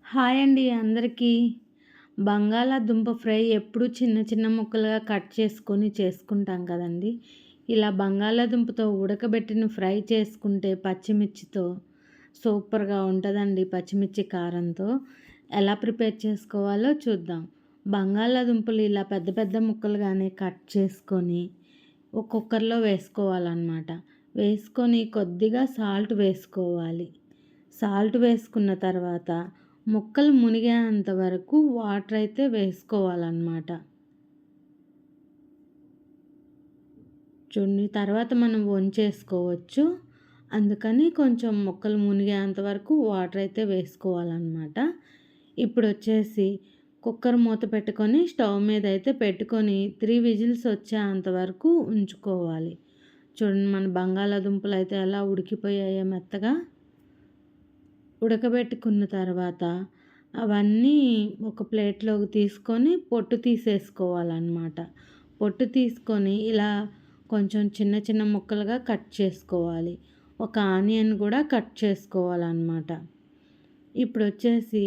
Hi అండి అందరికీ. బంగాళాదుంప ఫ్రై ఎప్పుడు చిన్న చిన్న ముక్కలుగా కట్ చేసుకొని చేసుకుంటాం కదండీ. ఇలా బంగాళాదుంపతో ఉడకబెట్టిన ఫ్రై చేసుకుంటే పచ్చిమిర్చితో సూపర్‌గా ఉంటదండి. పచ్చిమిర్చి కారంతో. ఎలా ప్రిపేర్ చేసుకోవాలో చూద్దాం. బంగాళాదుంపలు ఇలా పెద్ద పెద్ద ముక్కలుగానే కట్ చేసుకొని కుక్కర్‌లో వేసుకోవాలన్నమాట. వేసుకొని కొద్దిగా సాల్ట్ వేసుకోవాలి. సాల్ట్ వేసుకున్న తర్వాత ముక్కలు మునిగేంత వరకు వాటర్ అయితే వేసుకోవాలన్నమాట. చూడండి తర్వాత మనం వంచేసుకోవచ్చు. అందుకని కొంచెం ముక్కలు మునిగేంత వరకు వాటర్ అయితే వేసుకోవాలన్నమాట. ఇప్పుడు వచ్చేసి కుక్కర్ మూత పెట్టుకొని స్టవ్ మీద అయితే పెట్టుకొని 3 విజిల్స్ వచ్చేంత వరకు ఉంచుకోవాలి. చూడండి మన బంగాళాదుంపలు అయితే ఎలా ఉడికిపోయాయో మెత్తగా. ఉడకబెట్టుకున్న తర్వాత అవన్నీ ఒక ప్లేట్లోకి తీసుకొని పొట్టు తీసేసుకోవాలన్నమాట. పొట్టు తీసుకొని ఇలా కొంచెం చిన్న చిన్న ముక్కలుగా కట్ చేసుకోవాలి. ఒక ఆనియన్ కూడా కట్ చేసుకోవాలన్నమాట. ఇప్పుడు వచ్చేసి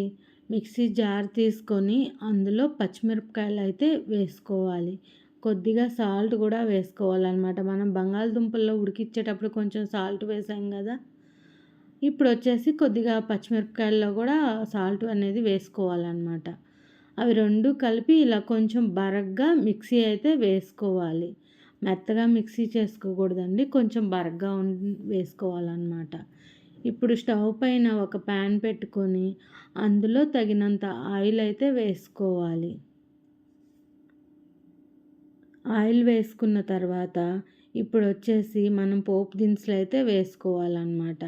మిక్సీ జార్ తీసుకొని అందులో పచ్చిమిరపకాయలు అయితే వేసుకోవాలి. కొద్దిగా సాల్ట్ కూడా వేసుకోవాలన్నమాట. మనం బంగాళదుంపల్లో ఉడికించేటప్పుడు కొంచెం సాల్ట్ వేసాం కదా. ఇప్పుడు వచ్చేసి కొద్దిగా పచ్చిమిరపకాయల్లో కూడా సాల్ట్ అనేది వేసుకోవాలన్నమాట. అవి 2 కలిపి ఇలా కొంచెం బరగ్గా మిక్సీ అయితే వేసుకోవాలి. మెత్తగా మిక్సీ చేసుకోకూడదండి. కొంచెం బరగ్గా వేసుకోవాలన్నమాట. ఇప్పుడు స్టవ్ పైన ఒక ప్యాన్ పెట్టుకొని అందులో తగినంత ఆయిల్ అయితే వేసుకోవాలి. ఆయిల్ వేసుకున్న తర్వాత ఇప్పుడు వచ్చేసి మనం పోపు దినుసులు అయితే వేసుకోవాలన్నమాట.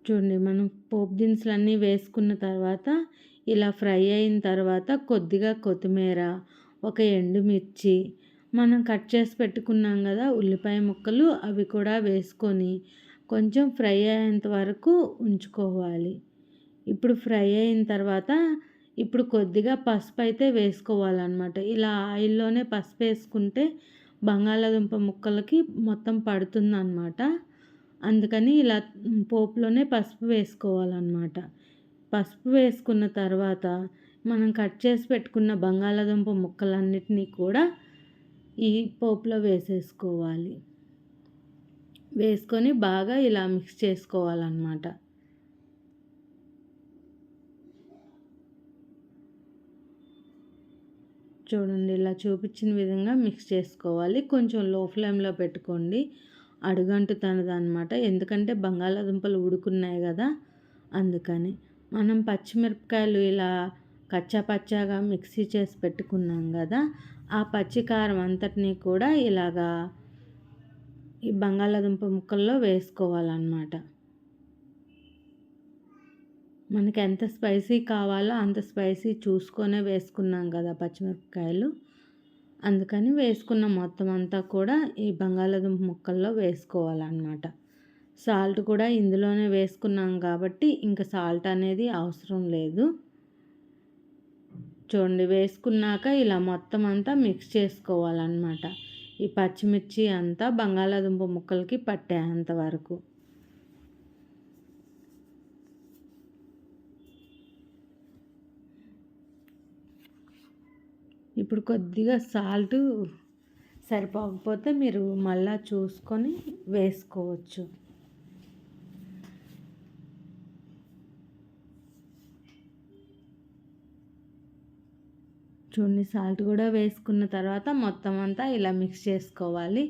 చూడండి మనం పోపు దినుసులన్నీ వేసుకున్న తర్వాత ఇలా ఫ్రై అయిన తర్వాత కొద్దిగా కొత్తిమీర, ఒక ఎండుమిర్చి, మనం కట్ చేసి పెట్టుకున్నాం కదా ఉల్లిపాయ ముక్కలు, అవి కూడా వేసుకొని కొంచెం ఫ్రై అయ్యేంత వరకు ఉంచుకోవాలి. ఇప్పుడు ఫ్రై అయిన తర్వాత ఇప్పుడు కొద్దిగా పసుపు అయితే వేసుకోవాలన్నమాట. ఇలా ఆయిల్లోనే పసుపు వేసుకుంటే బంగాళాదుంప ముక్కలకి మొత్తం పడుతుందన్నమాట. అందుకని ఇలా పోపులోనే పసుపు వేసుకోవాలన్నమాట. పసుపు వేసుకున్న తర్వాత మనం కట్ చేసి పెట్టుకున్న బంగాళాదుంప ముక్కలన్నిటినీ కూడా ఈ పోపులో వేసేసుకోవాలి. వేసుకొని బాగా ఇలా మిక్స్ చేసుకోవాలన్నమాట. చూడండి ఇలా చూపించిన విధంగా మిక్స్ చేసుకోవాలి. కొంచెం లో ఫ్లేమ్లో పెట్టుకోండి. అడుగంటుతనదనమాట. ఎందుకంటే బంగాళాదుంపలు ఉడుకున్నాయి కదా అందుకని. మనం పచ్చిమిరపకాయలు ఇలా కచ్చా పచ్చాగా మిక్సీ చేసి పెట్టుకున్నాం కదా, ఆ పచ్చికారం అంతటినీ కూడా ఇలాగా ఈ బంగాళాదుంప ముక్కల్లో వేసుకోవాలన్నమాట. మనకి ఎంత స్పైసీ కావాలో అంత స్పైసీ చూసుకొనే వేసుకున్నాం కదా పచ్చిమిరపకాయలు. అందుకని వేసుకున్న మొత్తం అంతా కూడా ఈ బంగాళాదుంప ముక్కల్లో వేసుకోవాలన్నమాట. సాల్ట్ కూడా ఇందులోనే వేసుకున్నాం కాబట్టి ఇంకా సాల్ట్ అనేది అవసరం లేదు. చూడండి వేసుకున్నాక ఇలా మొత్తం అంతా మిక్స్ చేసుకోవాలన్నమాట. ఈ పచ్చిమిర్చి అంతా బంగాళాదుంప ముక్కలకి పట్టేంత వరకు. ఇప్పుడు కొద్దిగా సాల్ట్ సరిపోకపోతే మీరు మళ్ళా చూసుకొని వేసుకోవచ్చు. చూడండి సాల్ట్ కూడా వేసుకున్న తర్వాత మొత్తం అంతా ఇలా మిక్స్ చేసుకోవాలి.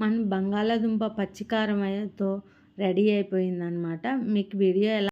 మన బంగాళాదుంప పచ్చికారంతో రెడీ అయిపోయిందనమాట. మీకు వీడియో ఎలా